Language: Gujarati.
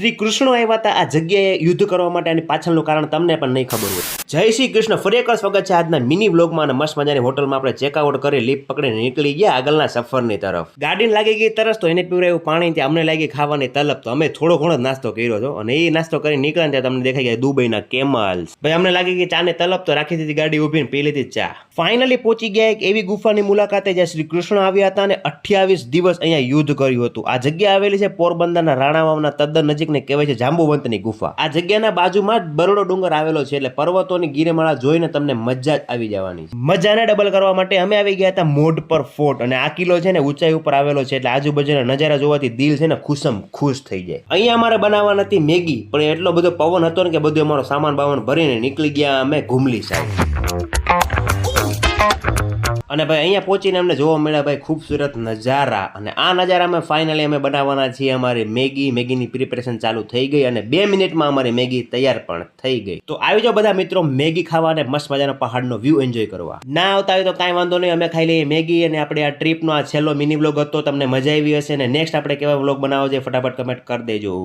શ્રી કૃષ્ણ આવ્યા હતા આ જગ્યાએ યુદ્ધ કરવા માટે અને પાછળનું કારણ તમને પણ નહીં ખબર હોય. જય શ્રી કૃષ્ણ, ફરી એકવાર સ્વાગત છે આજના મિની વ્લોગમાં. અને મસ્ત મજાની હોટલમાં આપણે ચેકઆઉટ કરી લીપ પકડીને નીકળી ગયા આગળના સફરની તરફ. ગાડીને લાગી ગઈ તરસ તો એને પીવડાવ્યું પાણી, ત્યાં અમને લાગી ખાવાની તલબ, તો અમે થોડો ઘણો નાસ્તો કર્યો હતો. અને એ નાસ્તો કરી નીકળ્યા ત્યાં તમને દેખાઈ ગયા દુબઈના કેમલ્સ. ભાઈ અમને લાગી ગઈ ચાને તલબ, તો રાખી દીધી ગાડી ઊભીને પી લીધી ચા. ફાઇનલી પહોંચી ગયા એક એવી ગુફાની મુલાકાતે જ્યાં શ્રી કૃષ્ણ આવ્યા હતા અને 28 દિવસ અહીંયા યુદ્ધ કર્યું હતું. આ જગ્યા આવેલી છે પોરબંદરના રાણાવાવના તદ્દન નજીકને કહેવાય છે જાંબુવંતની ગુફા. આ જગ્યાના બાજુમાં જ બરડો ડુંગર આવેલો છે, એટલે પર્વતોની ગિરિમાળા જોઈને તમને મજા જ આવી જવાની. મજાને ડબલ કરવા માટે અમે આવી ગયા હતા મોઢ પર ફોર્ટ, અને આ કિલ્લો છે ને ઊંચાઈ ઉપર આવેલો છે, એટલે આજુબાજુના નજારા જોવાથી દિલ છે ને ખુશમ ખુશ થઈ જાય. અહીંયા અમારે બનાવવા નથી મેગી, પણ એટલો બધો પવન હતો ને કે બધું અમારો સામાન બામાન ભરીને નીકળી ગયા અમે ઘુમલી સાઈડ. અને ભાઈ અહીંયા પહોંચીને અમને જોવા મળ્યા ભાઈ ખૂબસૂરત નજારા. અને આ નજારામાં ફાઇનલી અમે બનાવવાના છીએ અમારી મેગીની પ્રિપેરેશન ચાલુ થઈ ગઈ અને 2 મિનિટમાં અમારી મેગી તૈયાર પણ થઈ ગઈ. તો આવી જાઓ બધા મિત્રો મેગી ખાવા અને મસ્ત મજાનો પહાડનો વ્યૂ એન્જોય કરવા. ના આવતા હોય તો કાંઈ વાંધો નહીં, અમે ખાઈ લઈએ મેગી. અને આપણે આ ટ્રીપનો આ છેલ્લો મિની વ્લોગ હતો, તમને મજા આવી હશે. અને નેક્સ્ટ આપણે કેવા વ્લોગ બનાવવો છે ફટાફટ કમેન્ટ કરી દેજો.